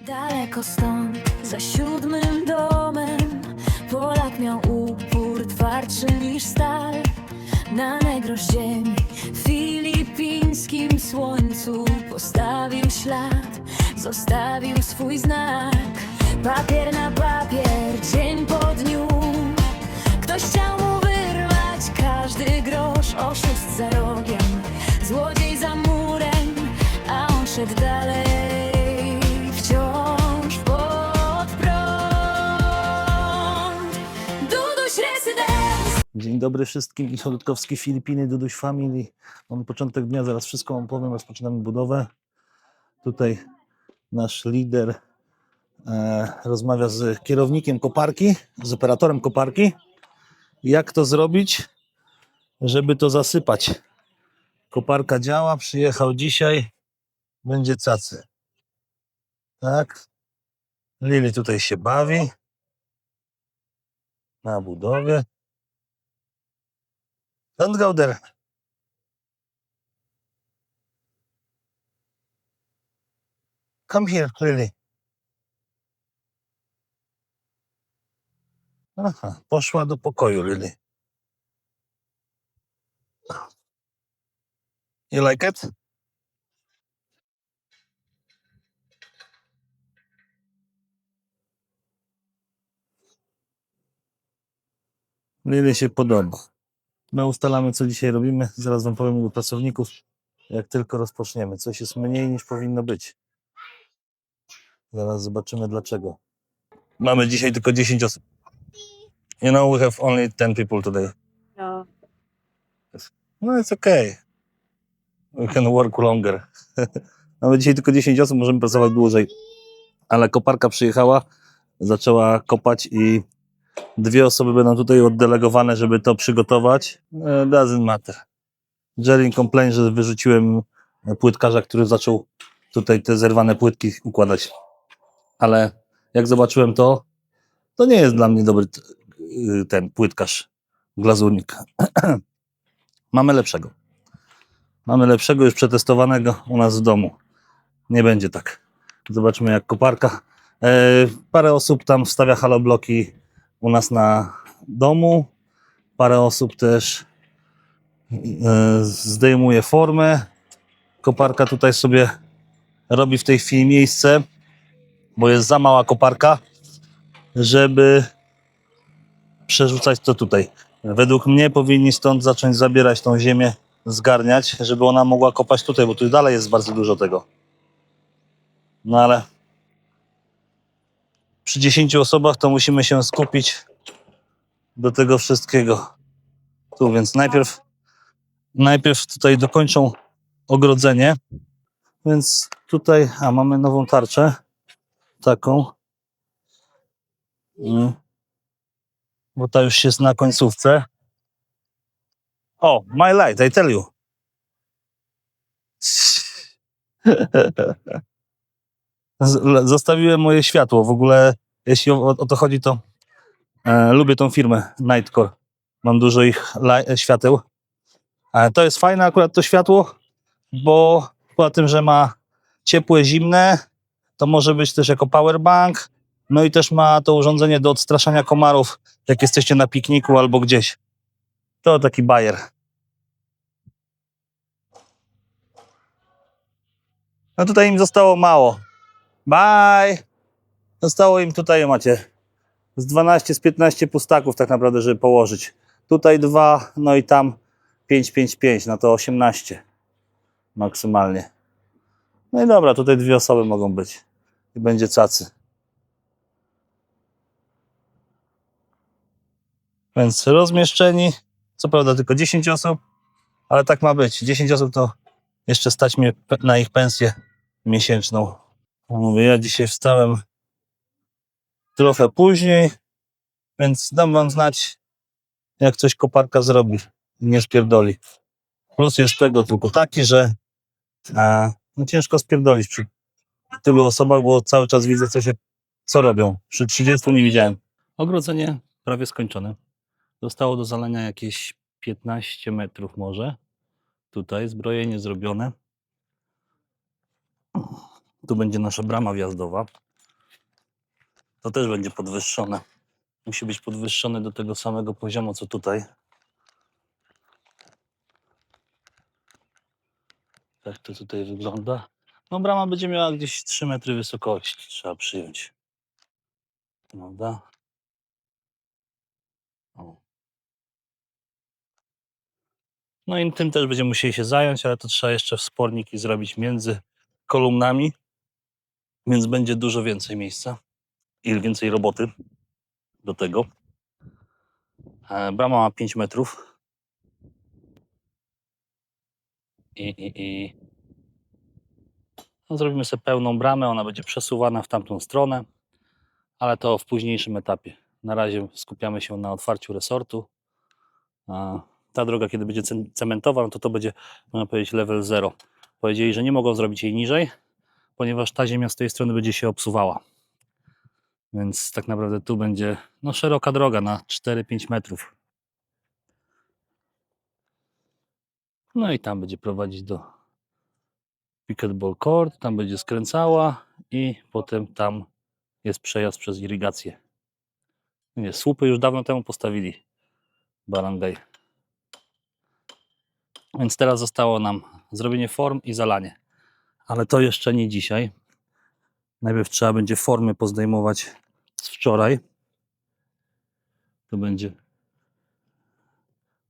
Daleko stąd, za 7 domem, Polak miał upór twardszy niż stal. Na negro ziemi, w filipińskim słońcu postawił ślad, zostawił swój znak. Papier na papier, dzień po dniu, ktoś chciał mu wyrwać każdy grosz. Oszust za rogiem, złodziej za murem, a on szedł dalej, wciąż pod prąd. Duduś Residence. Dzień dobry wszystkim, Michał Rutkowski, Filipiny, Duduś Family. Mamy początek dnia, zaraz wszystko wam powiem, rozpoczynamy budowę. Tutaj nasz lider rozmawia z kierownikiem koparki, z operatorem koparki. Jak to zrobić, żeby to zasypać? Koparka działa, przyjechał dzisiaj, będzie cacy. Tak. Lili tutaj się bawi na budowie. Don't go there. Come here, Lily. Aha, poszła do pokoju, Lily. You like it? Lily się podoba. My ustalamy, co dzisiaj robimy. Zaraz wam powiem do pracowników, jak tylko rozpoczniemy. Coś jest mniej niż powinno być. Zaraz zobaczymy dlaczego. Mamy dzisiaj tylko 10 osób. You know, we have only 10 people today. No. No, it's okay. We can work longer. Mamy dzisiaj tylko 10 osób, możemy pracować dłużej. Ale koparka przyjechała, zaczęła kopać i 2 osoby będą tutaj oddelegowane, żeby to przygotować. Doesn't matter. Jelly complain, że wyrzuciłem płytkarza, który zaczął tutaj te zerwane płytki układać. Ale jak zobaczyłem to nie jest dla mnie dobry ten płytkarz, glazurnik. Mamy lepszego. Mamy lepszego, już przetestowanego u nas w domu. Nie będzie tak. Zobaczmy jak koparka. Parę osób tam wstawia halobloki u nas na domu. Parę osób też zdejmuje formę. Koparka tutaj sobie robi w tej chwili miejsce, bo jest za mała koparka, żeby przerzucać to tutaj. Według mnie powinni stąd zacząć zabierać tą ziemię, zgarniać, żeby ona mogła kopać tutaj, bo tu dalej jest bardzo dużo tego. No ale przy 10 osobach to musimy się skupić do tego wszystkiego. Tu, więc najpierw tutaj dokończą ogrodzenie. Więc tutaj, mamy nową tarczę. Taką. Bo ta już jest na końcówce. O, my light, I tell you. Zostawiłem moje światło. W ogóle, jeśli o to chodzi, to lubię tą firmę Nightcore. Mam dużo ich świateł. To jest fajne akurat to światło, bo poza tym, że ma ciepłe, zimne, to może być też jako powerbank. No i też ma to urządzenie do odstraszania komarów, jak jesteście na pikniku albo gdzieś. To taki bajer. No tutaj im zostało mało. Bye! Zostało im tutaj, macie, z 12, z 15 pustaków tak naprawdę, żeby położyć. Tutaj 2, no i tam 5, 5, 5, no to 18 maksymalnie. No i dobra, tutaj 2 osoby mogą być i będzie cacy. Więc rozmieszczeni, co prawda tylko 10 osób, ale tak ma być. 10 osób to jeszcze stać mnie na ich pensję miesięczną. Mówię, ja dzisiaj wstałem trochę później, więc dam wam znać, jak coś koparka zrobi i nie spierdoli. Plus jest tego tylko taki, że no ciężko spierdolić przy tylu osobach, bo cały czas widzę, co robią. Przy 30 nie widziałem. Ogrodzenie prawie skończone. Zostało do zalania jakieś 15 metrów może. Tutaj zbrojenie zrobione. Tu będzie nasza brama wjazdowa. To też będzie podwyższone. Musi być podwyższone do tego samego poziomu, co tutaj. Tak to tutaj wygląda. No brama będzie miała gdzieś 3 metry wysokości, trzeba przyjąć. Prawda? O. No i tym też będziemy musieli się zająć, ale to trzeba jeszcze wsporniki zrobić między kolumnami, więc będzie dużo więcej miejsca i więcej roboty do tego. Brama ma 5 metrów i no, zrobimy sobie pełną bramę, ona będzie przesuwana w tamtą stronę, ale to w późniejszym etapie. Na razie skupiamy się na otwarciu resortu. A ta droga, kiedy będzie cementowa, no to będzie, można powiedzieć, level 0. Powiedzieli, że nie mogą zrobić jej niżej, ponieważ ta ziemia z tej strony będzie się obsuwała. Więc tak naprawdę tu będzie no, szeroka droga na 4-5 metrów. No i tam będzie prowadzić do pickleball court, tam będzie skręcała i potem tam jest przejazd przez irygację. Nie, słupy już dawno temu postawili barangay. Więc teraz zostało nam zrobienie form i zalanie. Ale to jeszcze nie dzisiaj. Najpierw trzeba będzie formy pozdejmować z wczoraj. To będzie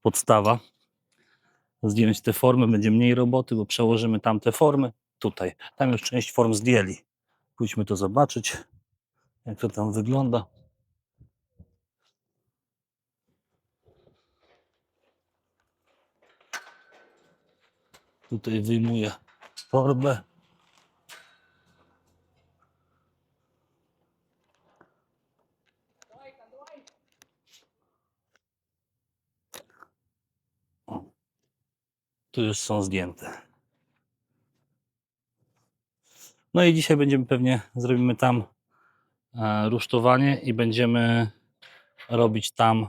podstawa. Zdjąć te formy, będzie mniej roboty, bo przełożymy tamte formy tutaj. Tam już część form zdjęli. Pójdźmy to zobaczyć, jak to tam wygląda. Tutaj wyjmuję formę. O, tu już są zdjęte. No i dzisiaj będziemy pewnie, zrobimy tam rusztowanie i będziemy robić tam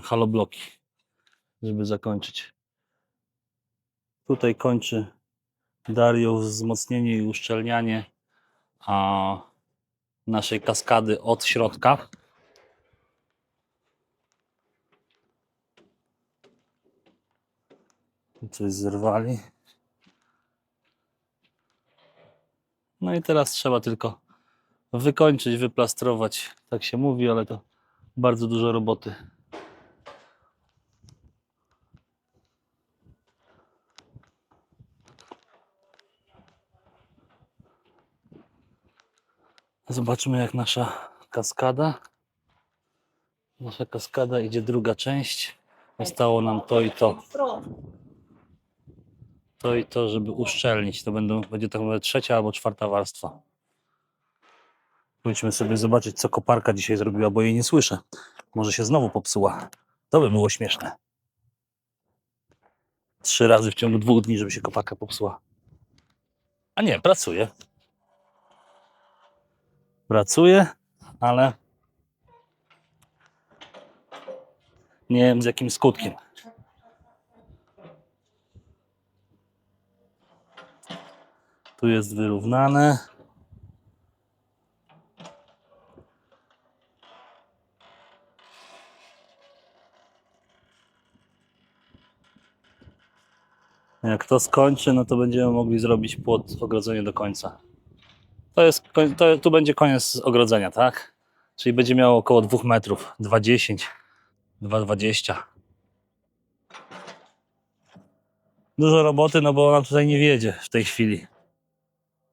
halobloki, żeby zakończyć. Tutaj kończy Dario wzmocnienie i uszczelnianie naszej kaskady od środka. Coś zerwali. No i teraz trzeba tylko wykończyć, wyplastrować. Tak się mówi, ale to bardzo dużo roboty. Zobaczmy, jak nasza kaskada. Nasza kaskada idzie druga część. Zostało nam to i to. To i to, żeby uszczelnić. To będzie tak naprawdę 3. albo 4. warstwa. Pójdźmy sobie zobaczyć, co koparka dzisiaj zrobiła, bo jej nie słyszę. Może się znowu popsuła. To by było śmieszne. 3 razy w ciągu 2 dni, żeby się koparka popsuła. A nie, pracuje. Pracuje, ale nie wiem z jakim skutkiem. Tu jest wyrównane. Jak to skończy, no to będziemy mogli zrobić płot, ogrodzenie do końca. Tu będzie koniec ogrodzenia, tak? Czyli będzie miało około 2 metrów, 2,10, 2,20. Dużo roboty, no bo ona tutaj nie wiedzie w tej chwili.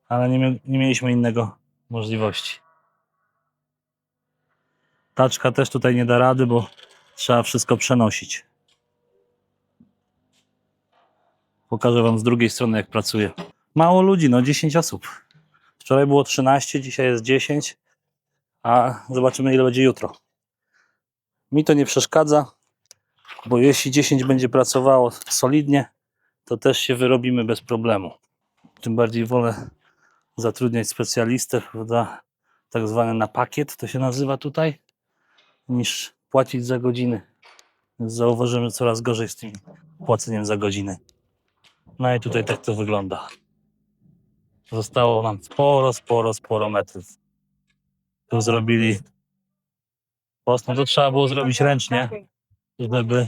Ale nie mieliśmy innego możliwości. Taczka też tutaj nie da rady, bo trzeba wszystko przenosić. Pokażę wam z drugiej strony, jak pracuje. Mało ludzi, no 10 osób. Wczoraj było 13, dzisiaj jest 10, a zobaczymy, ile będzie jutro. Mi to nie przeszkadza, bo jeśli 10 będzie pracowało solidnie, to też się wyrobimy bez problemu. Tym bardziej wolę zatrudniać specjalistę, prawda, tak zwane na pakiet, to się nazywa tutaj, niż płacić za godziny. Więc zauważymy, że coraz gorzej z tym płaceniem za godziny. No i tutaj tak to wygląda. Zostało nam sporo metrów. Tu zrobili post, no to trzeba było zrobić ręcznie, żeby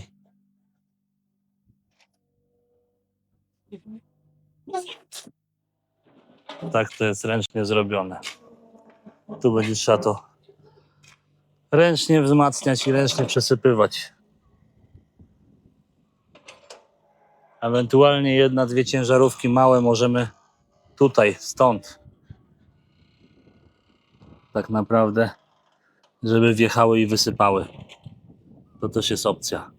tak to jest ręcznie zrobione. Tu będzie trzeba to ręcznie wzmacniać i ręcznie przesypywać. Ewentualnie jedna, dwie ciężarówki małe możemy tutaj, stąd. Tak naprawdę, żeby wjechały i wysypały. To też jest opcja.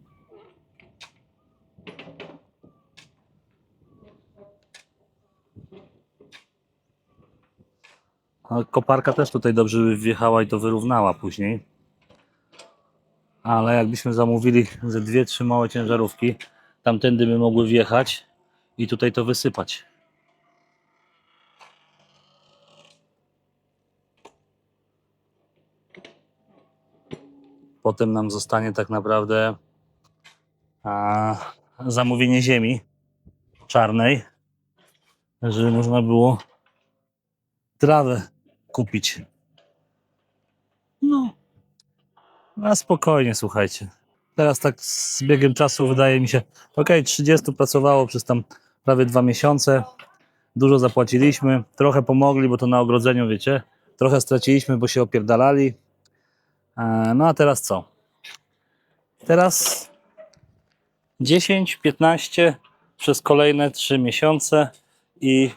A koparka też tutaj dobrze by wjechała i to wyrównała później. Ale jakbyśmy zamówili ze dwie, trzy małe ciężarówki, tamtędy by mogły wjechać i tutaj to wysypać. Potem nam zostanie tak naprawdę zamówienie ziemi czarnej, żeby można było trawę kupić. No, na spokojnie, słuchajcie. Teraz tak z biegiem czasu wydaje mi się, 30 pracowało przez tam prawie 2 miesiące. Dużo zapłaciliśmy, trochę pomogli, bo to na ogrodzeniu, wiecie. Trochę straciliśmy, bo się opierdalali. No a teraz co? Teraz 10, 15 przez kolejne 3 miesiące i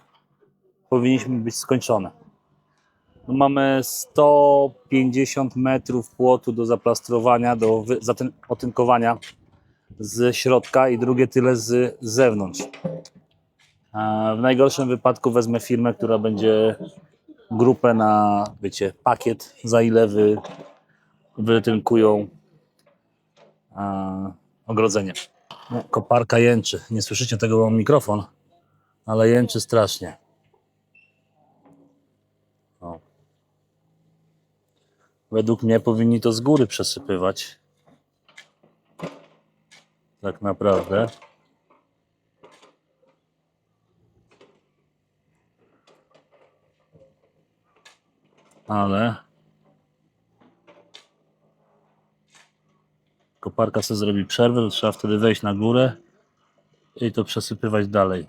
powinniśmy być skończone. Mamy 150 metrów płotu do zaplastrowania, do otynkowania z środka i drugie tyle z zewnątrz. W najgorszym wypadku wezmę firmę, która będzie grupę na, wiecie, pakiet, za ile wytynkują ogrodzenie. No, koparka jęczy. Nie słyszycie tego, bo mam mikrofon, ale jęczy strasznie. O. Według mnie powinni to z góry przesypywać. Tak naprawdę. Ale koparka sobie zrobi przerwę, to trzeba wtedy wejść na górę i to przesypywać dalej.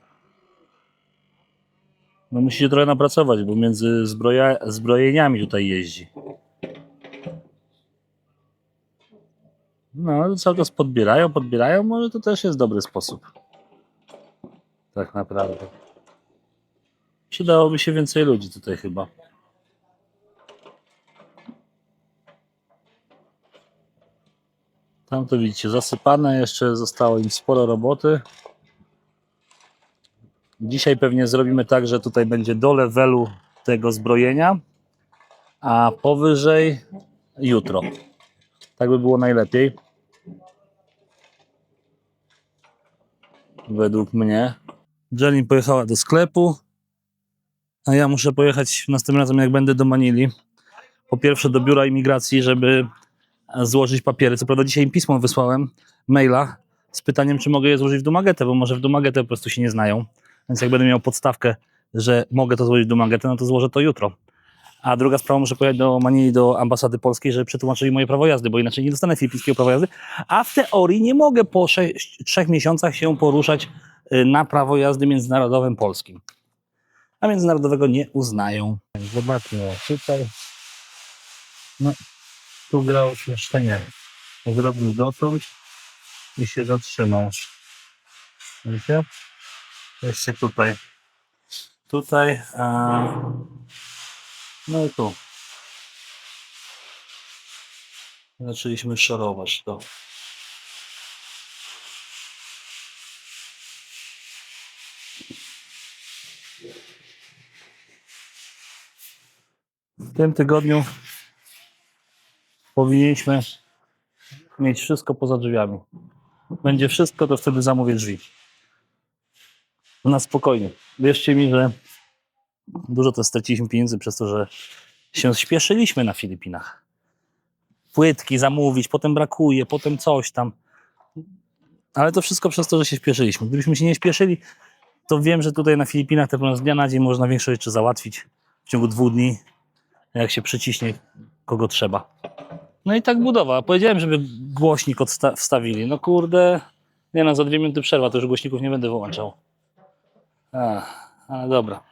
No musicie trochę napracować, bo między zbrojeniami tutaj jeździ. No, cały czas podbierają, może to też jest dobry sposób. Tak naprawdę. Przydałoby się więcej ludzi tutaj chyba. Tam to widzicie, zasypane, jeszcze zostało im sporo roboty. Dzisiaj pewnie zrobimy tak, że tutaj będzie do levelu tego zbrojenia, a powyżej jutro. Tak by było najlepiej. Według mnie. Jenny pojechała do sklepu, a ja muszę pojechać następnym razem, jak będę do Manili. Po pierwsze do biura imigracji, żeby złożyć papiery. Co prawda dzisiaj im pismo wysłałem, maila, z pytaniem, czy mogę je złożyć w Dumagetę, bo może w Dumagetę po prostu się nie znają. Więc jak będę miał podstawkę, że mogę to złożyć w Dumagetę, no to złożę to jutro. A druga sprawa, muszę pojechać do Manili, do ambasady polskiej, żeby przetłumaczyli moje prawo jazdy, bo inaczej nie dostanę filipińskiego prawa jazdy. A w teorii nie mogę po 3 miesiącach się poruszać na prawo jazdy międzynarodowym polskim. A międzynarodowego nie uznają. Zobaczmy, tutaj. No, tu grał jeszcze nie. Zrobił dotąd i się zatrzymał. Widzicie? Jeszcze tutaj. Tutaj. No i tu. Zaczęliśmy szorować to. W tym tygodniu powinniśmy mieć wszystko poza drzwiami. Będzie wszystko, to wtedy zamówię drzwi. Na spokojnie. Wierzcie mi, że dużo to straciliśmy pieniędzy przez to, że się spieszyliśmy na Filipinach. Płytki zamówić, potem brakuje, potem coś tam. Ale to wszystko przez to, że się spieszyliśmy. Gdybyśmy się nie spieszyli, to wiem, że tutaj na Filipinach z dnia na dzień można większość rzeczy załatwić w ciągu 2 dni. Jak się przyciśnie kogo trzeba. No i tak budowa. Powiedziałem, żeby głośnik wstawili. No kurde, nie no, za 2 minuty przerwa, to już głośników nie będę wyłączał. Ale dobra.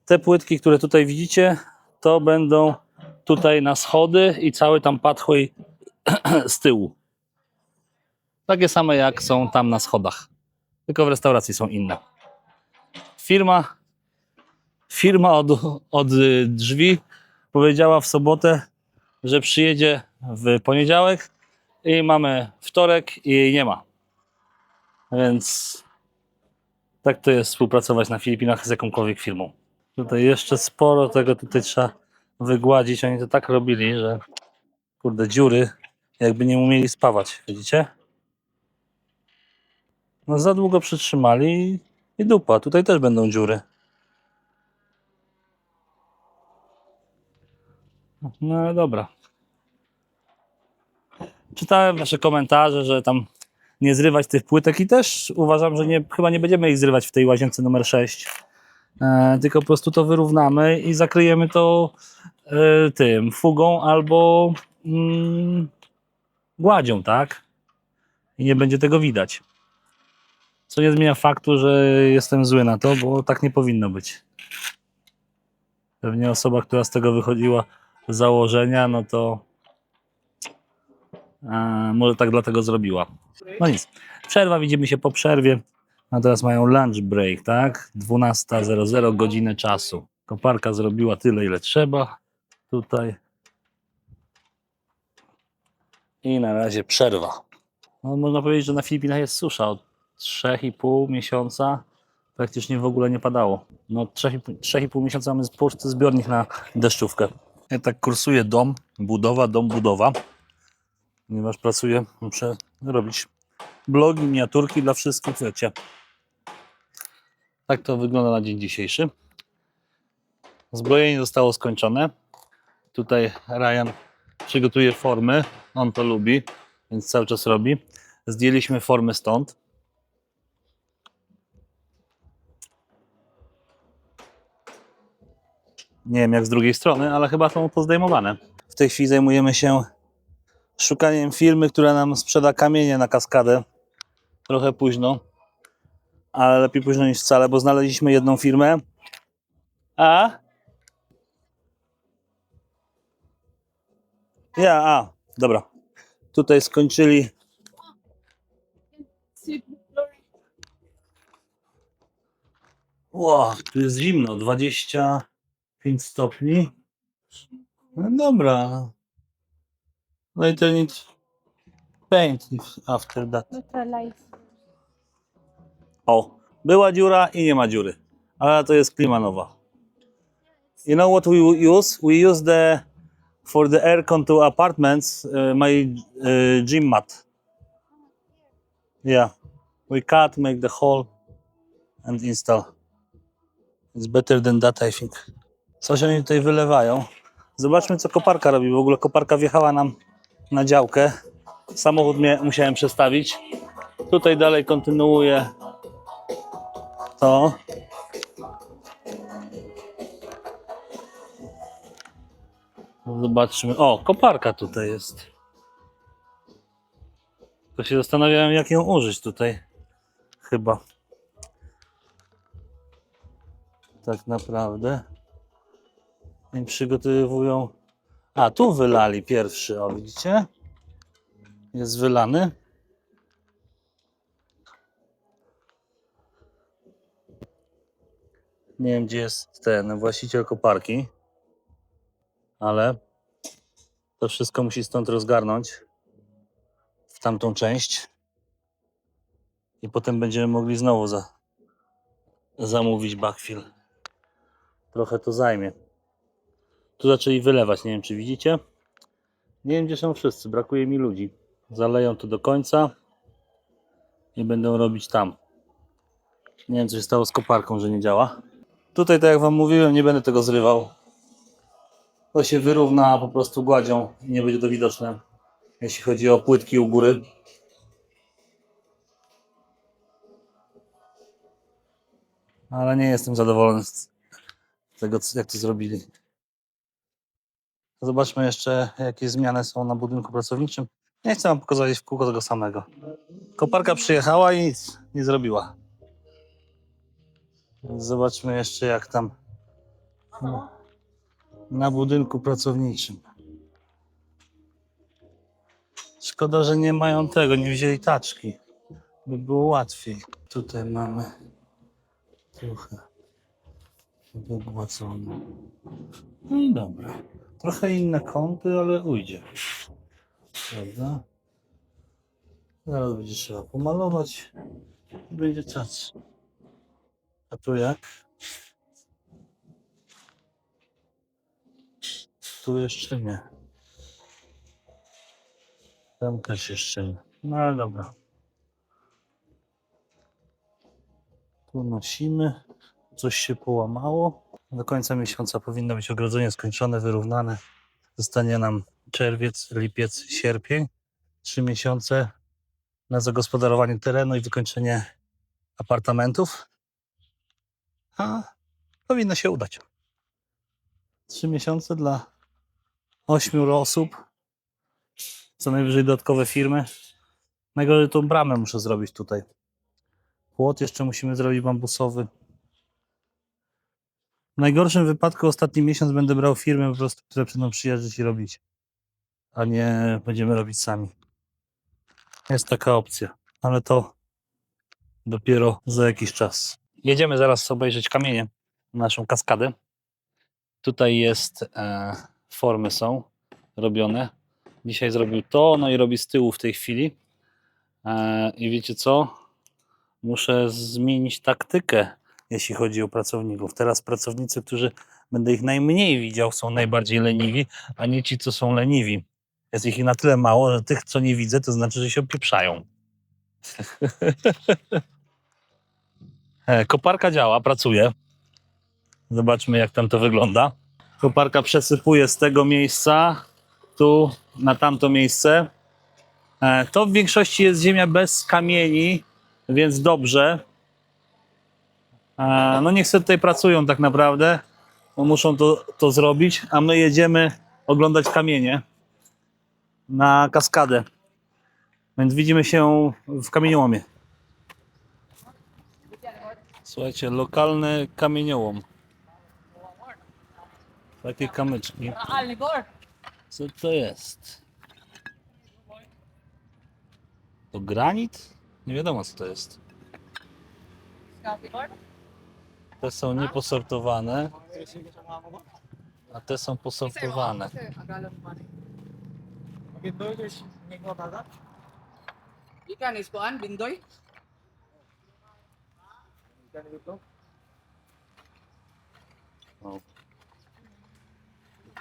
Te płytki, które tutaj widzicie, to będą tutaj na schody i cały tam pathway z tyłu. Takie same jak są tam na schodach. Tylko w restauracji są inne. Firma od drzwi powiedziała w sobotę, że przyjedzie w poniedziałek i mamy wtorek i jej nie ma. Więc tak to jest współpracować na Filipinach z jakąkolwiek firmą. Tutaj jeszcze sporo tego tutaj trzeba wygładzić. Oni to tak robili, że kurde, dziury jakby nie umieli spawać. Widzicie? No za długo przytrzymali i dupa. Tutaj też będą dziury. No ale dobra. Czytałem wasze komentarze, że tam nie zrywać tych płytek i też uważam, że chyba nie będziemy ich zrywać w tej łazience numer 6. Tylko po prostu to wyrównamy i zakryjemy to tym fugą albo gładzią, tak? I nie będzie tego widać. Co nie zmienia faktu, że jestem zły na to, bo tak nie powinno być. Pewnie osoba, która z tego wychodziła z założenia, no to może tak dlatego zrobiła. No nic. Przerwa, widzimy się po przerwie. A teraz mają lunch break, tak? 12:00, godzinę czasu. Koparka zrobiła tyle, ile trzeba. Tutaj. I na razie przerwa. No, można powiedzieć, że na Filipinach jest susza. Od 3,5 miesiąca praktycznie w ogóle nie padało. No 3,5 miesiąca mamy pusty zbiornik na deszczówkę. Ja tak kursuję dom, budowa. Ponieważ pracuję, muszę robić blogi, miniaturki dla wszystkich, wiecie. Tak to wygląda na dzień dzisiejszy. Zbrojenie zostało skończone. Tutaj Ryan przygotuje formy. On to lubi, więc cały czas robi. Zdjęliśmy formy stąd. Nie wiem jak z drugiej strony, ale chyba są pozdejmowane. W tej chwili zajmujemy się szukaniem firmy, która nam sprzeda kamienie na kaskadę. Trochę późno, ale lepiej późno niż wcale, bo znaleźliśmy jedną firmę. Dobra. Tutaj skończyli. Ło, tu jest zimno, 25 stopni. No dobra. Later need paint after that. O, była dziura i nie ma dziury. Ale to jest klima nowa. You know what we use? We use for the aircon to apartments, my gym mat. Yeah. We cut, make the hole and install. It's better than that, I think. Coś oni tutaj wylewają. Zobaczmy, co koparka robi. W ogóle koparka wjechała nam na działkę. Samochód musiałem przestawić. Tutaj dalej kontynuuję to. Zobaczmy. O, koparka tutaj jest. To się zastanawiałem, jak ją użyć tutaj. Chyba. Tak naprawdę. I przygotowują. A, tu wylali pierwszy, o widzicie? Jest wylany. Nie wiem, gdzie jest ten właściciel koparki, ale to wszystko musi stąd rozgarnąć w tamtą część i potem będziemy mogli znowu zamówić backfill. Trochę to zajmie. Tu zaczęli wylewać, nie wiem czy widzicie. Nie wiem gdzie są wszyscy, brakuje mi ludzi. Zaleją to do końca i będą robić tam. Nie wiem co się stało z koparką, że nie działa. Tutaj tak jak wam mówiłem, nie będę tego zrywał. To się wyrówna po prostu gładzią i nie będzie to widoczne, jeśli chodzi o płytki u góry. Ale nie jestem zadowolony z tego, jak to zrobili. Zobaczmy jeszcze, jakie zmiany są na budynku pracowniczym. Nie chcę wam pokazać w kółko tego samego. Koparka przyjechała i nic nie zrobiła. Zobaczmy jeszcze, jak tam na budynku pracowniczym. Szkoda, że nie mają tego, nie wzięli taczki. By było łatwiej. Tutaj mamy trochę wygładzone. No i dobra. Trochę inne kąty, ale ujdzie. Prawda? Zaraz będzie trzeba pomalować. Będzie czas. A tu jak? Tu jeszcze nie. Tam też jeszcze nie. No ale dobra. Tu nosimy. Coś się połamało. Do końca miesiąca powinno być ogrodzenie skończone, wyrównane. Zostanie nam czerwiec, lipiec, sierpień. 3 miesiące na zagospodarowanie terenu i wykończenie apartamentów. A powinno się udać. 3 miesiące dla 8 osób. Co najwyżej dodatkowe firmy. Najgorzej tą bramę muszę zrobić tutaj. Płot jeszcze musimy zrobić bambusowy. W najgorszym wypadku ostatni miesiąc będę brał firmy po prostu, które będą przyjeżdżać i robić. A nie będziemy robić sami. Jest taka opcja. Ale to dopiero za jakiś czas. Jedziemy zaraz obejrzeć kamienie. Naszą kaskadę. Tutaj jest formy są robione. Dzisiaj zrobił to, no i robi z tyłu w tej chwili. I wiecie co? Muszę zmienić taktykę, jeśli chodzi o pracowników. Teraz pracownicy, którzy będę ich najmniej widział, są najbardziej leniwi, a nie ci, co są leniwi. Jest ich na tyle mało, że tych, co nie widzę, to znaczy, że się opieprzają. Koparka działa, pracuje. Zobaczmy, jak tam to wygląda. Koparka przesypuje z tego miejsca tu na tamto miejsce. To w większości jest ziemia bez kamieni, więc dobrze. No niech sobie tutaj pracują tak naprawdę, bo muszą to zrobić, a my jedziemy oglądać kamienie na kaskadę. Więc widzimy się w kamieniołomie. Słuchajcie, lokalny kamieniołom. Takie kamyczki. Co to jest? To granit? Nie wiadomo, co to jest. Te są nieposortowane, a te są posortowane. Ikan is kuan bindoy. O.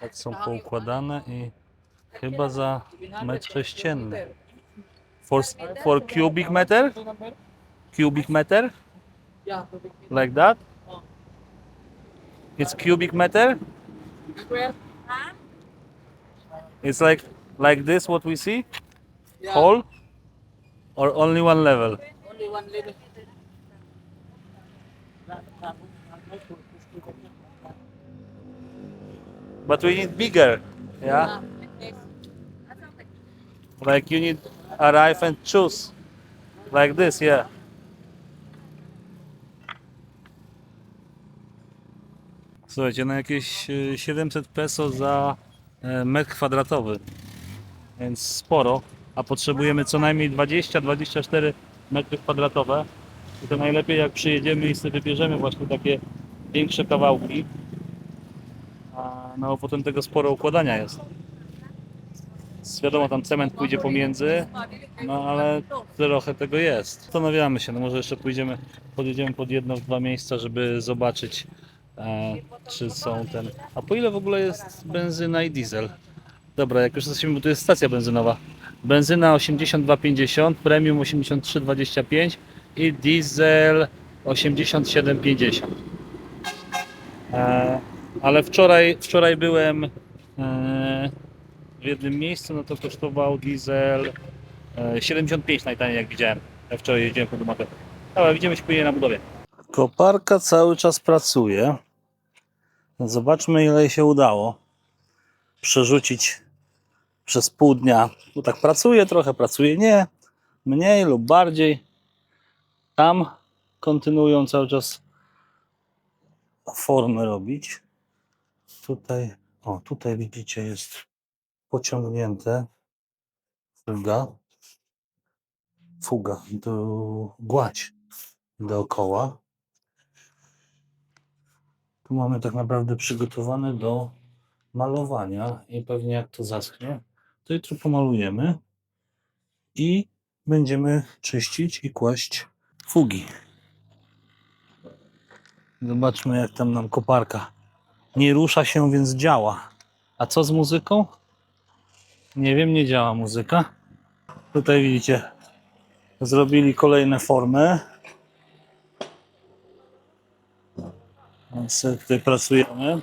Tak są poukładane i chyba za metr sześcienny. For cubic meter? Cubic meter? Yeah. Like that? It's cubic meter? Square. It's like this what we see? Yeah. Hole? Or only one level? Only one level. But we need bigger. Yeah? Like you need arrive and choose. Like this, yeah. Słuchajcie, no jakieś 700 peso za metr kwadratowy. Więc sporo. A potrzebujemy co najmniej 20-24 metry kwadratowe. I to najlepiej jak przyjedziemy i sobie wybierzemy właśnie takie większe kawałki. No potem tego sporo układania jest. Wiadomo, tam cement pójdzie pomiędzy, no ale trochę tego jest. Zastanawiamy się, no może jeszcze podjedziemy pod jedno, dwa miejsca, żeby zobaczyć, czy są ten... A po ile w ogóle jest benzyna i diesel? Dobra, jak już jesteśmy, bo tu jest stacja benzynowa. Benzyna 82,50, premium 83,25 i diesel 87,50. Ale wczoraj byłem w jednym miejscu, no to kosztował diesel 75 najtaniej, jak widziałem. Jak wczoraj jeździłem po Dumatę. Dobra, widzimy się później na budowie. Koparka cały czas pracuje. Zobaczmy, ile jej się udało. przerzucić przez pół dnia. Bo tak pracuję trochę, pracuję nie, mniej lub bardziej. Tam kontynuują cały czas formę robić. Tutaj, o tutaj widzicie jest pociągnięte fuga, gładź dookoła. Tu mamy tak naprawdę przygotowane do malowania i pewnie jak to zaschnie, to jutro pomalujemy i będziemy czyścić i kłaść fugi. Zobaczmy jak tam nam koparka. Nie rusza się, więc działa. A co z muzyką? Nie wiem, nie działa muzyka. Tutaj widzicie, zrobili kolejne formy. Więc tutaj pracujemy.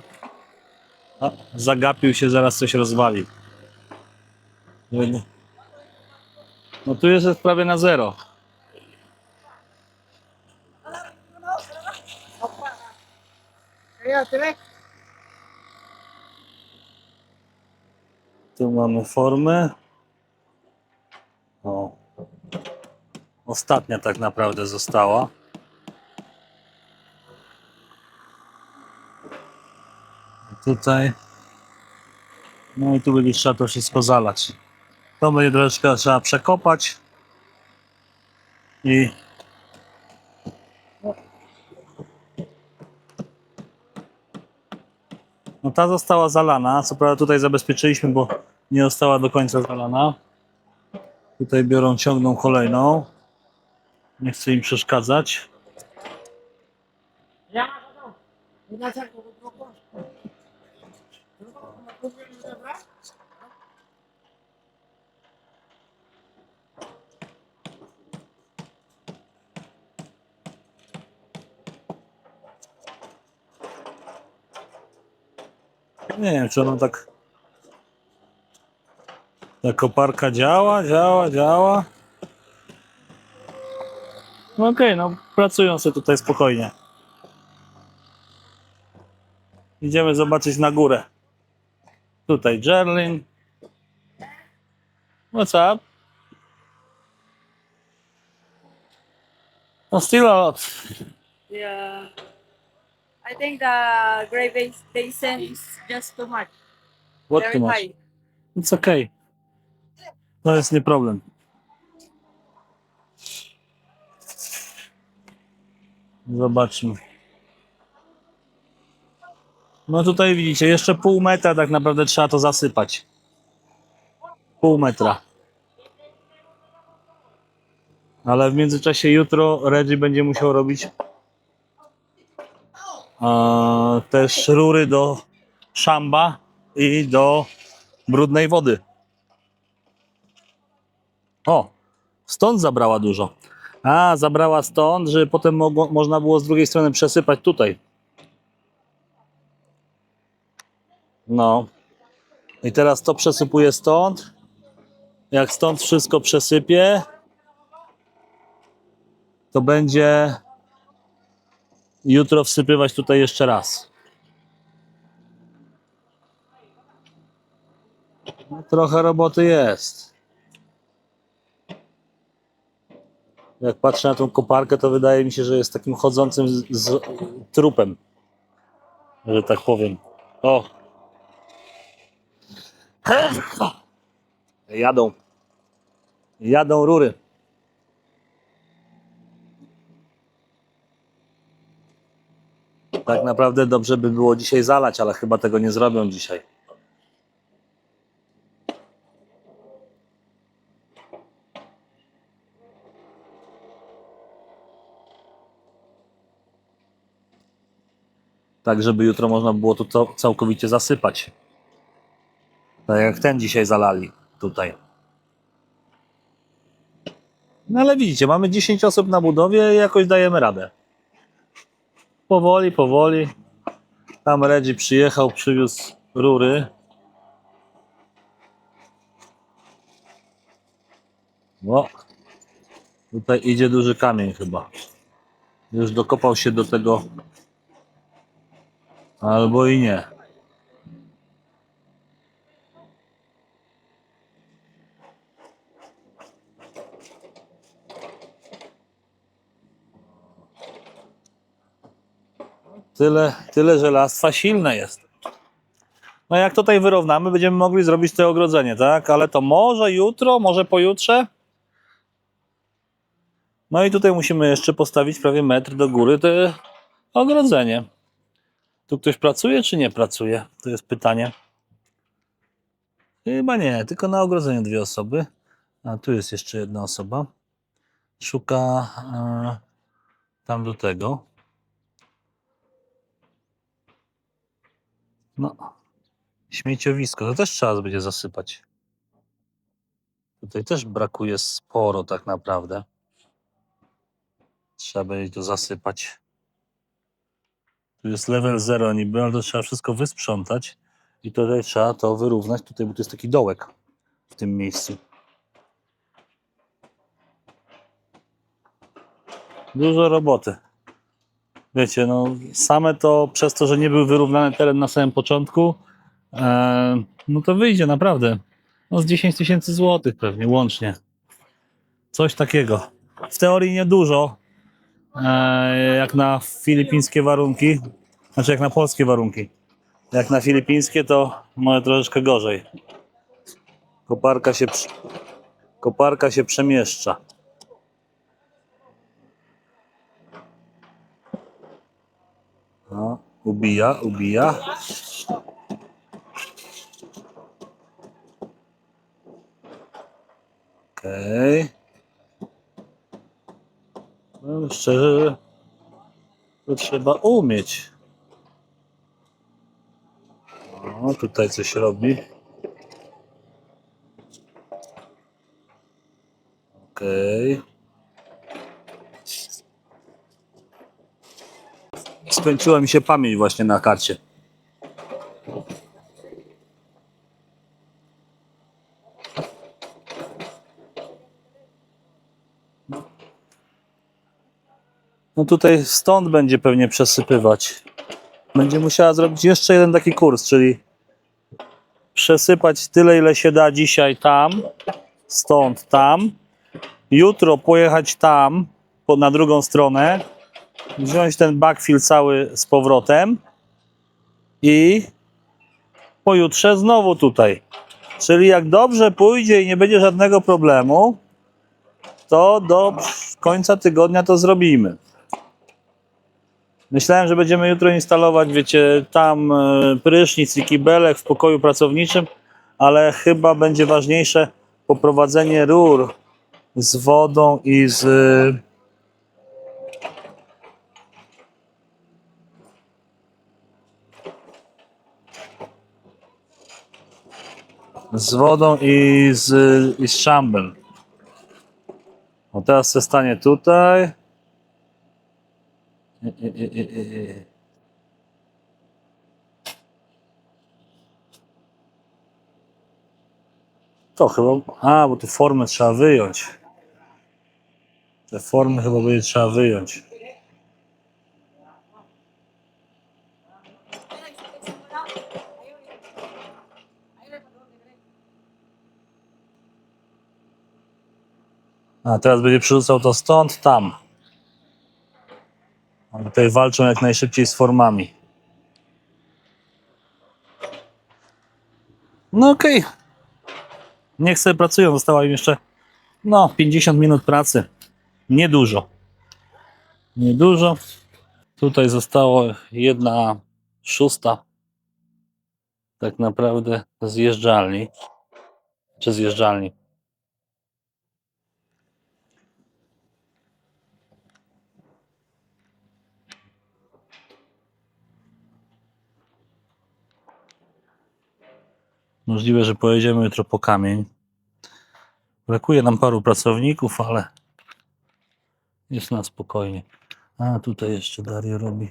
A, zagapił się, zaraz coś rozwali. No tu jest prawie na zero. Tu mamy formę. O. Ostatnia tak naprawdę została. Tutaj. No i tu będzie trzeba to wszystko zalać. To będzie troszeczkę trzeba przekopać. I no ta została zalana. Co prawda tutaj zabezpieczyliśmy, bo nie została do końca zalana. Tutaj biorą, ciągną kolejną. Nie chcę im przeszkadzać. Nie wiem, czy ona tak... Ta koparka działa. No okej, no pracują sobie tutaj spokojnie. Idziemy zobaczyć na górę. Tutaj Jerlin. What's up? No still a lot. Yeah. I think the gray basin is just too much. What Very too much? high. It's okay. To jest nie problem. Zobaczmy. No tutaj widzicie, jeszcze pół metra tak naprawdę trzeba to zasypać. Pół metra. Ale w międzyczasie jutro Reggie będzie musiał robić też rury do szamba i do brudnej wody. O, stąd zabrała dużo. A, zabrała stąd, żeby potem można było z drugiej strony przesypać tutaj. No. I teraz to przesypuję stąd. Jak stąd wszystko przesypię, to będzie jutro wsypywać tutaj jeszcze raz. No, trochę roboty jest. Jak patrzę na tą koparkę, to wydaje mi się, że jest takim chodzącym z trupem, że tak powiem. O! Jadą rury. Tak naprawdę dobrze by było dzisiaj zalać, ale chyba tego nie zrobią dzisiaj. Tak, żeby jutro można było to całkowicie zasypać. Tak jak ten dzisiaj zalali tutaj. No ale widzicie, mamy 10 osób na budowie i jakoś dajemy radę. Powoli, powoli. Tam Reggie przyjechał, przywiózł rury. O, tutaj idzie duży kamień chyba. Już dokopał się do tego. Albo i nie. Tyle żelastwa silne jest. No jak tutaj wyrównamy, będziemy mogli zrobić to ogrodzenie, tak? Ale to może jutro, może pojutrze. No i tutaj musimy jeszcze postawić prawie metr do góry to ogrodzenie. Tu ktoś pracuje, czy nie pracuje? To jest pytanie. Chyba nie, tylko na ogrodzeniu 2 osoby. A tu jest jeszcze jedna osoba. Szuka tam do tego. No, śmieciowisko. To też trzeba będzie zasypać. Tutaj też brakuje sporo tak naprawdę. Trzeba będzie to zasypać. Tu jest level 0 niby, ale to trzeba wszystko wysprzątać. I tutaj trzeba to wyrównać. Tutaj, bo tu jest taki dołek w tym miejscu. Dużo roboty. Wiecie, no same to przez to, że nie był wyrównany teren na samym początku, no to wyjdzie naprawdę. No z 10 000 złotych pewnie łącznie. Coś takiego. W teorii niedużo, jak na filipińskie warunki, znaczy jak na polskie warunki. Jak na filipińskie to może troszeczkę gorzej. Koparka się przemieszcza. No, ubija. Okej. No szczerze, to trzeba umieć. O, tutaj coś robi. Okej. Skończyła mi się pamięć właśnie na karcie. No tutaj stąd będzie pewnie przesypywać. Będzie musiała zrobić jeszcze jeden taki kurs, czyli przesypać tyle, ile się da dzisiaj tam, stąd tam. Jutro pojechać tam, na drugą stronę, wziąć ten backfill cały z powrotem i pojutrze znowu tutaj. Czyli jak dobrze pójdzie i nie będzie żadnego problemu, to do końca tygodnia to zrobimy. Myślałem, że będziemy jutro instalować, wiecie, tam prysznic i kibelek w pokoju pracowniczym, ale chyba będzie ważniejsze poprowadzenie rur z wodą i z szambel. O, teraz se stanie tutaj. To chyba... A, bo te formy trzeba wyjąć. Te formy chyba będzie trzeba wyjąć. A teraz będzie przerzucał to stąd, tam. A tutaj walczą jak najszybciej z formami. No okej. Niech sobie pracują. Została im jeszcze 50 minut pracy. Niedużo. Niedużo. Tutaj zostało 1/6 tak naprawdę zjeżdżalni. Czy zjeżdżalni? Możliwe, że pojedziemy jutro po kamień. Brakuje nam paru pracowników, ale jest na spokojnie. A tutaj jeszcze Dario robi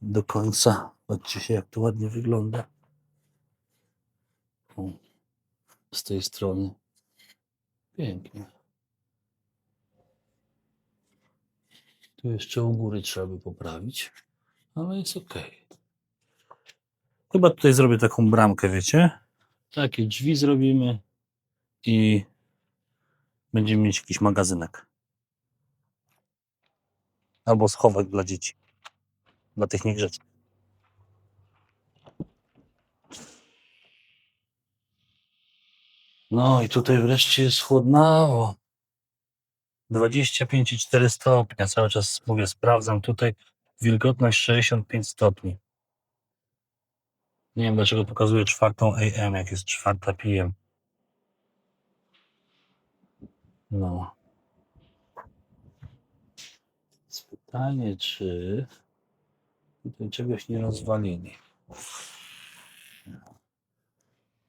do końca. Patrzcie się, jak to ładnie wygląda. O, z tej strony. Pięknie. Tu jeszcze u góry trzeba by poprawić, ale jest ok. Chyba tutaj zrobię taką bramkę, wiecie? Takie drzwi zrobimy i będziemy mieć jakiś magazynek. Albo schowek dla dzieci. dla tych niegrzecznych. No i tutaj wreszcie jest chłodnawo. 25,4 stopnia. Cały czas mówię, sprawdzam tutaj. Wilgotność 65 stopni. Nie wiem dlaczego pokazuje 4 AM, jak jest 4 PM. No. Jest pytanie, czy tutaj czegoś nie rozwalili.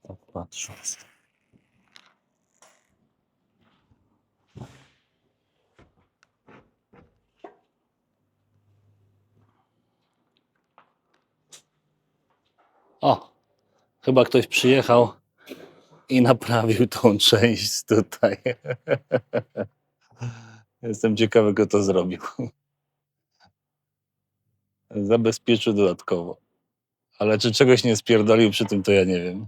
Tak patrząc. O! Chyba ktoś przyjechał i naprawił tą część tutaj. Jestem ciekawy, kto to zrobił. Zabezpieczył dodatkowo. Ale czy czegoś nie spierdolił przy tym, to ja nie wiem.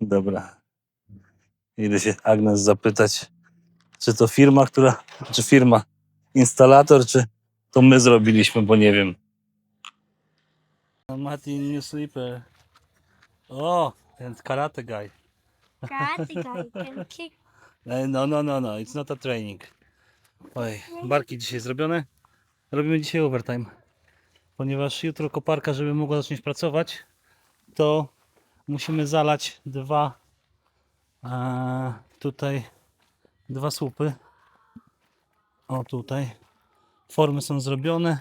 Dobra. Idę się Agnes zapytać, czy to firma, czy firma, instalator, czy to my zrobiliśmy, bo nie wiem. Martin, new sleeper. O, ten karate guy. Karate guy can kick. No, it's not a training. Oj, barki dzisiaj zrobione. Robimy dzisiaj overtime. Ponieważ jutro koparka, żeby mogła zacząć pracować, to musimy zalać tutaj dwa słupy. O, tutaj. Formy są zrobione,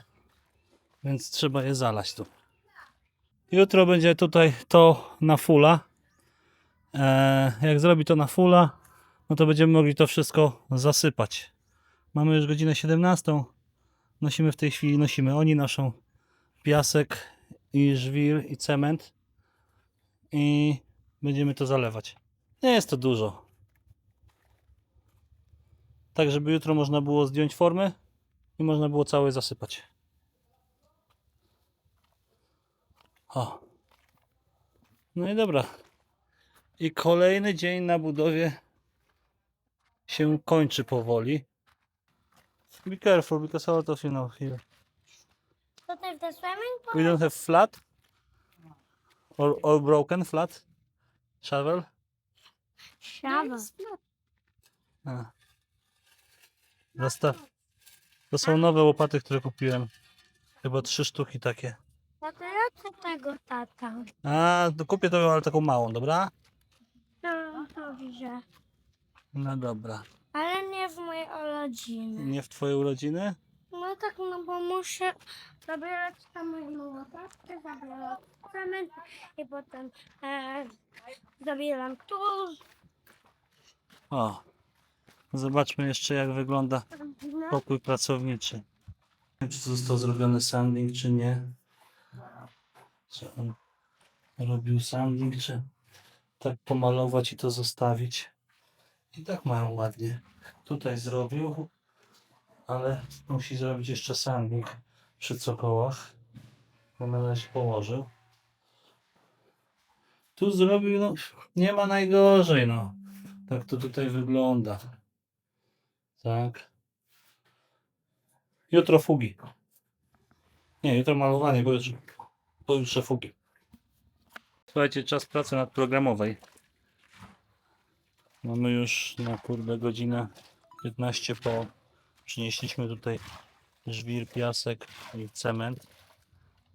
więc trzeba je zalać tu. Jutro będzie tutaj to na fulla. Jak zrobi to na fulla, no to będziemy mogli to wszystko zasypać. Mamy już godzinę 17. Nosimy w tej chwili, oni noszą piasek i żwir i cement i będziemy to zalewać. Nie jest to dużo. Tak, żeby jutro można było zdjąć formy i można było całe zasypać. O. No i dobra. I kolejny dzień na budowie się kończy powoli. Be careful because a lot of here. So there's the swimming We don't have flat or broken flat shovel. shower. A. To są nowe łopaty, które kupiłem. Chyba 3 sztuki takie. No to ja co tego tata? To kupię to, ale taką małą, dobra? No dobrze. No dobra. Ale nie w mojej rodzinie. Nie w twoje urodziny? No tak, no bo muszę zabierać tam moją łopatkę, zabierać cement i potem zabieram tu. O. Zobaczmy jeszcze, jak wygląda No, pokój pracowniczy. Nie wiem, czy to został zrobiony sanding, czy nie. Czy on robił sanding, czy tak pomalować i to zostawić. I tak mają ładnie. Tutaj zrobił, ale musi zrobić jeszcze sanding przy cokołach. Bo na razie położył. Tu zrobił, no nie ma najgorzej, no. Tak to tutaj wygląda. Tak. Jutro fugi. Nie, jutro malowanie, bo pojutrze fugi. Słuchajcie, czas pracy nadprogramowej. Mamy już na godzinę 15 po. Przynieśliśmy tutaj żwir, piasek i cement.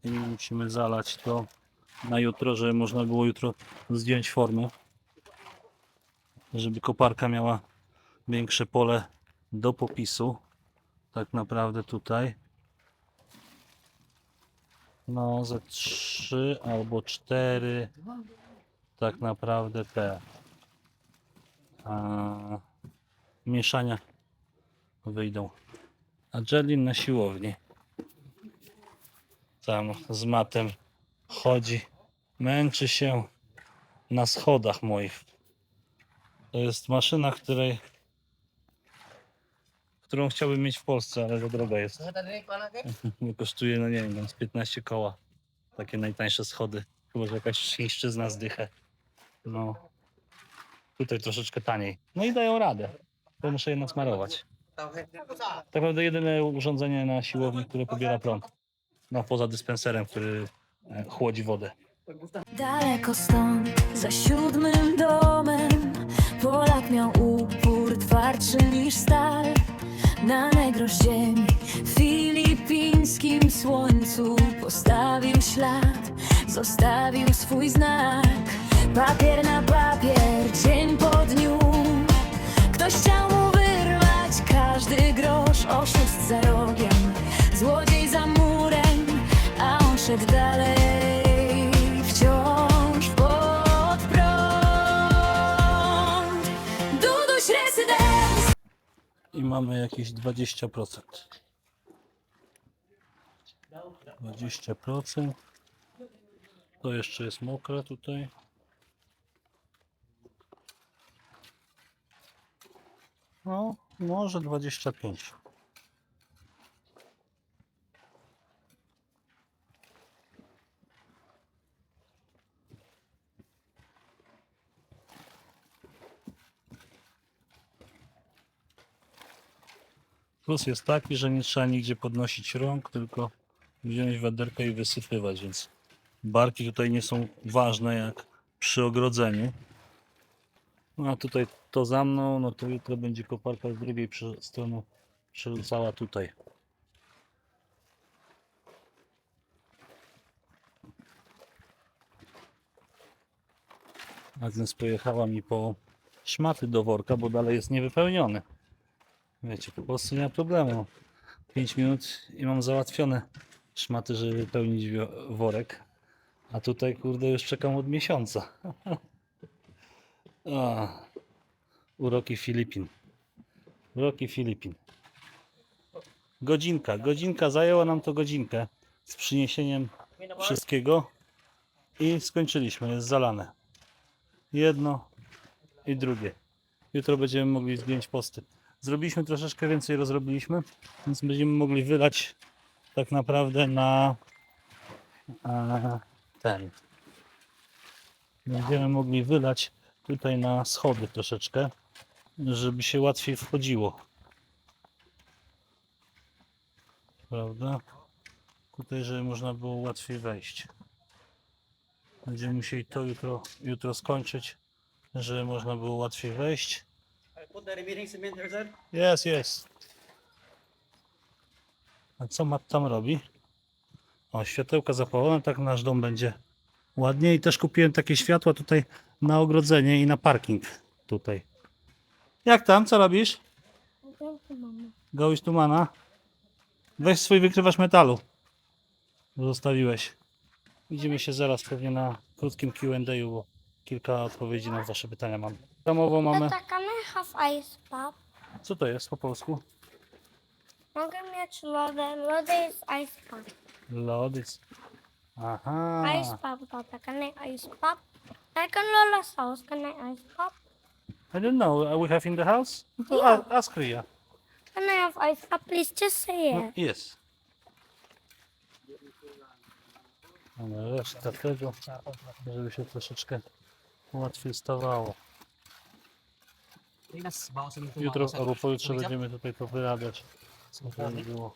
I musimy zalać to na jutro, żeby można było jutro zdjąć formę. Żeby koparka miała większe pole do popisu. Tak naprawdę tutaj. No ze 3 albo 4 tak naprawdę te mieszania wyjdą. A Jelin na siłowni. Tam z matem chodzi. Męczy się na schodach moich. To jest maszyna, którą chciałbym mieć w Polsce, ale za droga jest. Kosztuje, no nie wiem, tam z 15 koła. Takie najtańsze schody. Chyba, że jakaś chińszczyzna zdychę. No. Tutaj troszeczkę taniej. No i dają radę. To muszę je nasmarować. Tak naprawdę jedyne urządzenie na siłowni, które pobiera prąd. No poza dyspenserem, który chłodzi wodę. Daleko stąd, za 7 domem, Polak miał upór twardszy niż stal. Na najdroż ziemi, w filipińskim słońcu postawił ślad, zostawił swój znak. Papier na papier, dzień po dniu, ktoś chciał mu wyrwać każdy grosz. Oszust za rogiem, złodziej za murem, a on szedł dalej, wciąż pod prąd. Duduś Residence. I mamy jakieś 20%. 20%. To jeszcze jest mokre tutaj. No, może 25. Plus jest taki, że nie trzeba nigdzie podnosić rąk, tylko wziąć wiaderko i wysypywać, więc barki tutaj nie są ważne jak przy ogrodzeniu. No a tutaj to za mną, no to jutro będzie koparka z drugiej strony przerzucała tutaj. A więc pojechała mi po szmaty do worka, bo dalej jest niewypełniony. Wiecie, po prostu nie ma problemu. 5 minut i mam załatwione szmaty, żeby wypełnić worek. A tutaj, kurde, już czekam od miesiąca. Uroki Filipin. Uroki Filipin. Godzinka. Zajęła nam to godzinkę z przyniesieniem wszystkiego. I skończyliśmy. Jest zalane. Jedno i drugie. Jutro będziemy mogli zdjąć posty. Zrobiliśmy troszeczkę więcej, rozrobiliśmy, więc będziemy mogli wylać tak naprawdę na ten. Będziemy mogli wylać tutaj na schody troszeczkę, żeby się łatwiej wchodziło. Prawda? Tutaj, żeby można było łatwiej wejść. Będziemy musieli to jutro skończyć, żeby można było łatwiej wejść. Put the remaining cement here, sir. Jest. A co Matt tam robi? O, światełka zapalone, tak nasz dom będzie ładnie. I też kupiłem takie światła tutaj na ogrodzenie i na parking tutaj. Jak tam? Co robisz? Gołyś tu mana. Weź swój wykrywacz metalu. Zostawiłeś. Widzimy się zaraz pewnie na krótkim Q&A, bo kilka odpowiedzi na wasze pytania mam. Domowo mamy. Tata, can I have ice pop? Co to jest po polsku? Mogę mieć lodę. Lody jest ice pop. Lodys. Aha. Ice pop, tata. Can I ice pop? Like in Lola's house, can I ice pop? I don't know. We have in the house? To Yeah. ask Ria. Can I have ice pop? Please just say No, it. jest. Ale reszta tego, żeby się troszeczkę łatwiej stawało. Yes, bawasan mo Jutro albo pojutrze będziemy tutaj to wyrabiać. Co to nie było.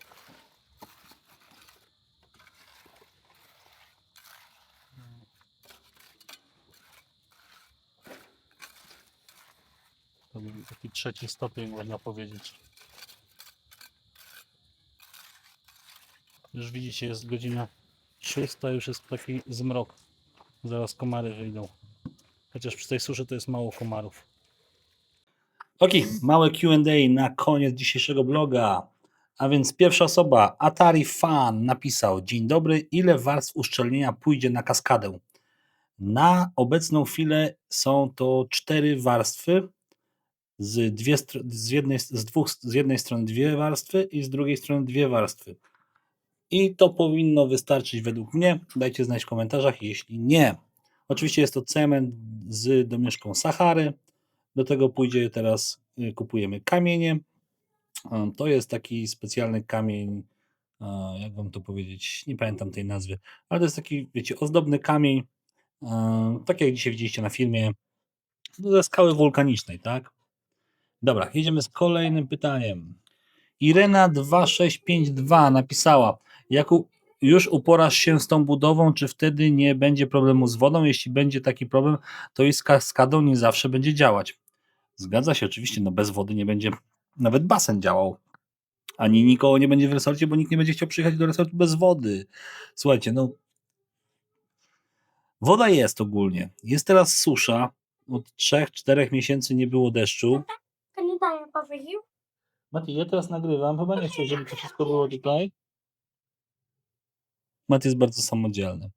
To był taki 3. stopień, można powiedzieć. Już widzicie, jest godzina 6, już jest taki zmrok. Zaraz komary wyjdą. Chociaż przy tej suszy to jest mało komarów. Ok, małe Q&A na koniec dzisiejszego bloga. A więc pierwsza osoba, Atari Fan, napisał: dzień dobry, ile warstw uszczelnienia pójdzie na kaskadę? Na obecną chwilę są to 4 warstwy. Z jednej strony 2 warstwy i z drugiej strony 2 warstwy. I to powinno wystarczyć według mnie. Dajcie znać w komentarzach, jeśli nie. Oczywiście jest to cement z domieszką Sahary. Do tego pójdzie teraz, kupujemy kamienie. To jest taki specjalny kamień, jak wam to powiedzieć, nie pamiętam tej nazwy, ale to jest taki, wiecie, ozdobny kamień, tak jak dzisiaj widzieliście na filmie, ze skały wulkanicznej, tak? Dobra, jedziemy z kolejnym pytaniem. Irena 2652 napisała: jak już uporasz się z tą budową, czy wtedy nie będzie problemu z wodą? Jeśli będzie taki problem, to i z kaskadą nie zawsze będzie działać. Zgadza się, oczywiście, no bez wody nie będzie nawet basen działał. Ani nikogo nie będzie w resorcie, bo nikt nie będzie chciał przyjechać do resortu bez wody. Słuchajcie, no woda jest ogólnie. Jest teraz susza. Od 3-4 miesięcy nie było deszczu. To nie daje powiedział. Mati, ja teraz nagrywam. Chyba nie chcę, żeby to wszystko było tutaj. Mati jest bardzo samodzielny.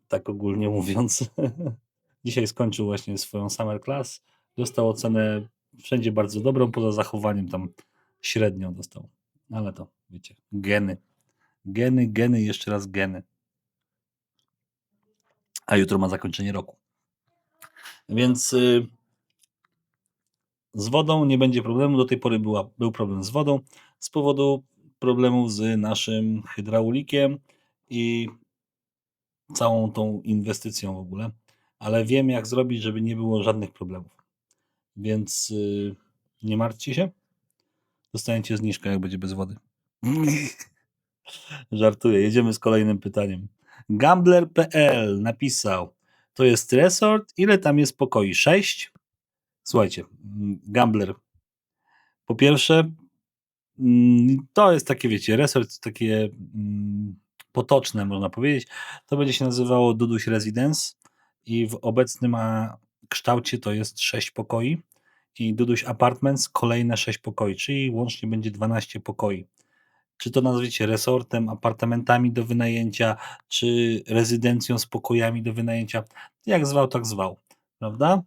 Tak ogólnie mówiąc. Dzisiaj skończył właśnie swoją summer class. Dostał ocenę wszędzie bardzo dobrą, poza zachowaniem tam średnią dostał. Ale to, wiecie, geny. Geny, jeszcze raz geny. A jutro ma zakończenie roku. Więc z wodą nie będzie problemu. Do tej pory był problem z wodą z powodu problemu z naszym hydraulikiem i całą tą inwestycją w ogóle. Ale wiem, jak zrobić, żeby nie było żadnych problemów. Więc nie martwcie się. Dostaniecie zniżkę, jak będzie bez wody. Żartuję. Jedziemy z kolejnym pytaniem. Gambler.pl napisał: to jest resort, ile tam jest pokoi? 6? Słuchajcie, Gambler. Po pierwsze, to jest takie, wiecie, resort takie potoczne, można powiedzieć. To będzie się nazywało Duduś Residence i w obecnym kształcie to jest 6 pokoi i Duduś Apartments kolejne 6 pokoi, czyli łącznie będzie 12 pokoi. Czy to nazwiecie resortem, apartamentami do wynajęcia, czy rezydencją z pokojami do wynajęcia, jak zwał, tak zwał, prawda?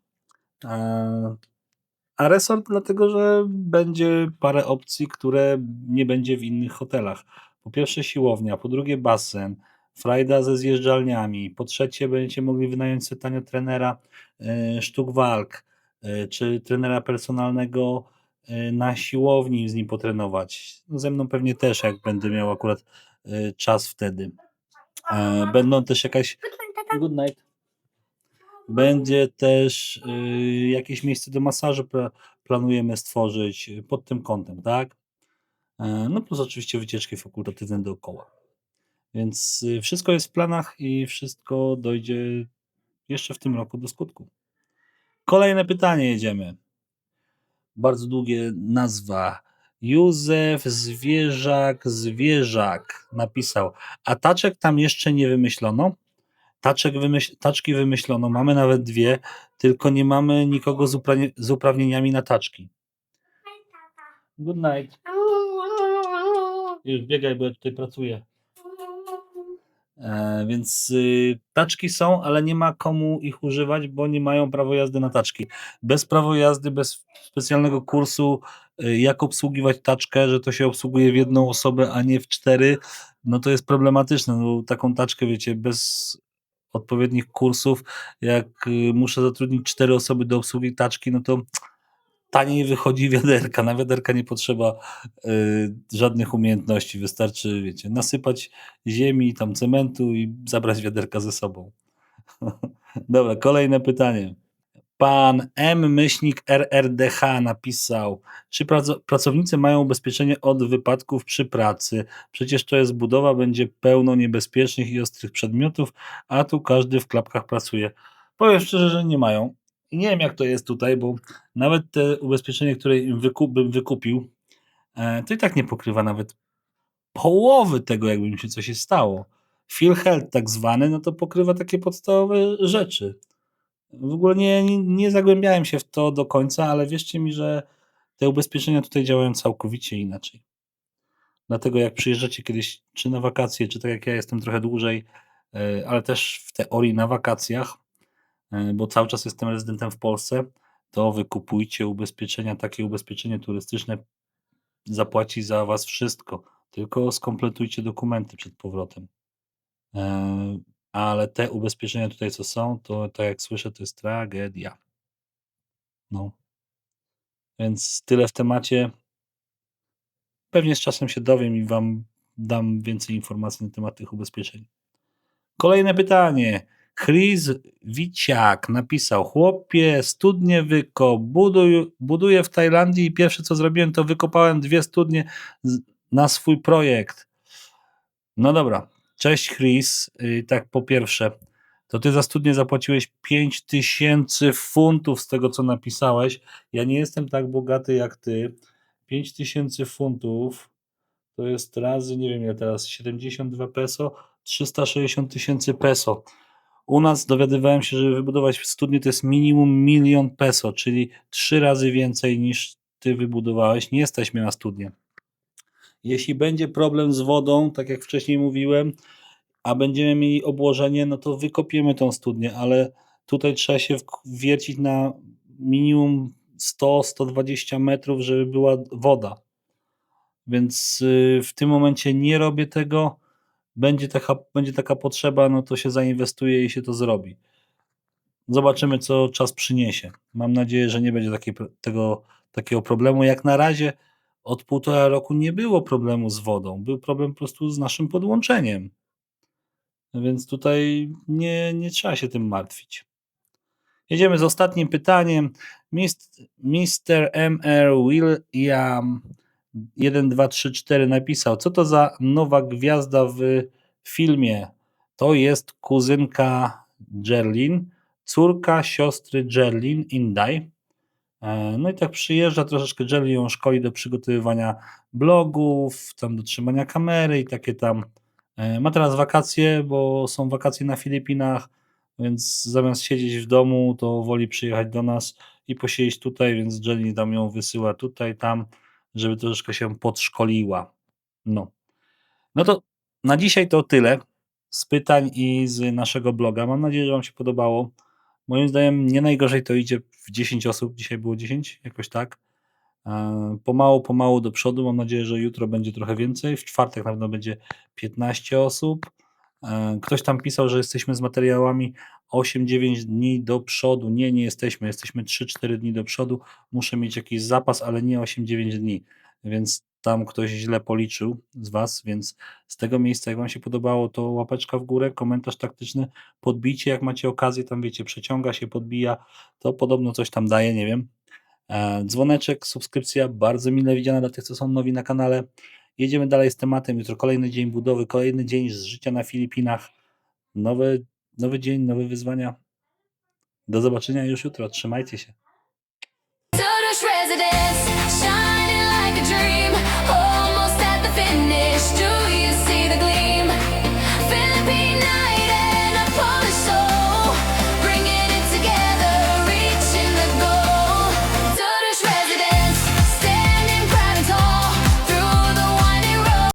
A resort dlatego, że będzie parę opcji, które nie będzie w innych hotelach. Po pierwsze siłownia, po drugie basen, frajda ze zjeżdżalniami, po trzecie będziecie mogli wynająć sobie tanio trenera sztuk walk, czy trenera personalnego na siłowni z nim potrenować. No ze mną pewnie też, jak będę miał akurat czas wtedy. Będą też jakaś... Good night. Będzie też jakieś miejsce do masażu planujemy stworzyć pod tym kątem, tak? No plus oczywiście wycieczki fakultatywne dookoła. Więc wszystko jest w planach i wszystko dojdzie jeszcze w tym roku do skutku. Kolejne pytanie jedziemy. Bardzo długie nazwa. Józef Zwierzak napisał: a taczek tam jeszcze nie wymyślono? Taczki wymyślono, mamy nawet 2, tylko nie mamy nikogo z uprawnieniami na taczki. Good night. Już biegaj, bo ja tutaj pracuję. Więc taczki są, ale nie ma komu ich używać, bo nie mają prawa jazdy na taczki. Bez prawa jazdy, bez specjalnego kursu, jak obsługiwać taczkę, że to się obsługuje w jedną osobę, a nie w 4, no to jest problematyczne. No, taką taczkę, wiecie, bez odpowiednich kursów, jak muszę zatrudnić 4 osoby do obsługi taczki, no to taniej wychodzi wiaderka. Na wiaderka nie potrzeba żadnych umiejętności. Wystarczy, wiecie, nasypać ziemi, tam cementu i zabrać wiaderka ze sobą. Dobra, kolejne pytanie. Pan M-RRDH napisał: czy pracownicy mają ubezpieczenie od wypadków przy pracy? Przecież to jest budowa, będzie pełno niebezpiecznych i ostrych przedmiotów, a tu każdy w klapkach pracuje. Powiem szczerze, że nie mają. I nie wiem, jak to jest tutaj, bo nawet te ubezpieczenie, które im bym wykupił, to i tak nie pokrywa nawet połowy tego, jakby mi się coś stało. Phil Health tak zwany, no to pokrywa takie podstawowe rzeczy. W ogóle nie zagłębiałem się w to do końca, ale wierzcie mi, że te ubezpieczenia tutaj działają całkowicie inaczej. Dlatego jak przyjeżdżacie kiedyś, czy na wakacje, czy tak jak ja jestem trochę dłużej, ale też w teorii na wakacjach, bo cały czas jestem rezydentem w Polsce, to wykupujcie ubezpieczenia, takie ubezpieczenie turystyczne zapłaci za was wszystko. Tylko skompletujcie dokumenty przed powrotem. Ale te ubezpieczenia tutaj, co są, to tak jak słyszę, to jest tragedia. No. Więc tyle w temacie. Pewnie z czasem się dowiem i wam dam więcej informacji na temat tych ubezpieczeń. Kolejne pytanie. Chris Wiciak napisał: chłopie, studnie buduję w Tajlandii i pierwsze co zrobiłem, to wykopałem 2 studnie na swój projekt. No dobra, cześć Chris. Tak po pierwsze, to ty za studnię zapłaciłeś 5000 funtów z tego co napisałeś. Ja nie jestem tak bogaty jak ty. 5000 funtów to jest razy, nie wiem ile teraz, 72 peso, 360 000 peso. U nas dowiadywałem się, żeby wybudować studnię to jest minimum 1 000 000 peso, czyli 3 razy więcej niż ty wybudowałeś. Nie jesteśmy na studnię. Jeśli będzie problem z wodą, tak jak wcześniej mówiłem, a będziemy mieli obłożenie, no to wykopiemy tą studnię, ale tutaj trzeba się wiercić na minimum 100-120 metrów, żeby była woda. Więc w tym momencie nie robię tego. Będzie taka potrzeba, no to się zainwestuje i się to zrobi. Zobaczymy, co czas przyniesie. Mam nadzieję, że nie będzie takiego problemu. Jak na razie od 1,5 roku nie było problemu z wodą. Był problem po prostu z naszym podłączeniem. Więc tutaj nie trzeba się tym martwić. Jedziemy z ostatnim pytaniem. Mr. MR William 1234 napisał: co to za nowa gwiazda w filmie? To jest kuzynka Jerlin, córka siostry Jerlin, Indai. No i tak przyjeżdża, troszeczkę Jerlin ją szkoli do przygotowywania blogów, tam do trzymania kamery i takie tam. Ma teraz wakacje, bo są wakacje na Filipinach, więc zamiast siedzieć w domu, to woli przyjechać do nas i posiedzieć tutaj, więc Jerlin tam ją wysyła tutaj, tam, żeby troszeczkę się podszkoliła. No to na dzisiaj to tyle z pytań i z naszego bloga. Mam nadzieję, że wam się podobało. Moim zdaniem nie najgorzej to idzie w 10 osób. Dzisiaj było 10, jakoś tak. Pomału do przodu. Mam nadzieję, że jutro będzie trochę więcej. W czwartek na pewno będzie 15 osób. Ktoś tam pisał, że jesteśmy z materiałami 8-9 dni do przodu. Nie jesteśmy. Jesteśmy 3-4 dni do przodu. Muszę mieć jakiś zapas, ale nie 8-9 dni. Więc tam ktoś źle policzył z was, więc z tego miejsca, jak wam się podobało, to łapeczka w górę, komentarz taktyczny, podbicie, jak macie okazję, tam wiecie, przeciąga się, podbija, to podobno coś tam daje, nie wiem. Dzwoneczek, subskrypcja, bardzo mile widziana dla tych, co są nowi na kanale. Jedziemy dalej z tematem, jutro kolejny dzień budowy, kolejny dzień z życia na Filipinach, nowy dzień, nowe wyzwania. Do zobaczenia już jutro, trzymajcie się. Tourist residence, shining like a dream.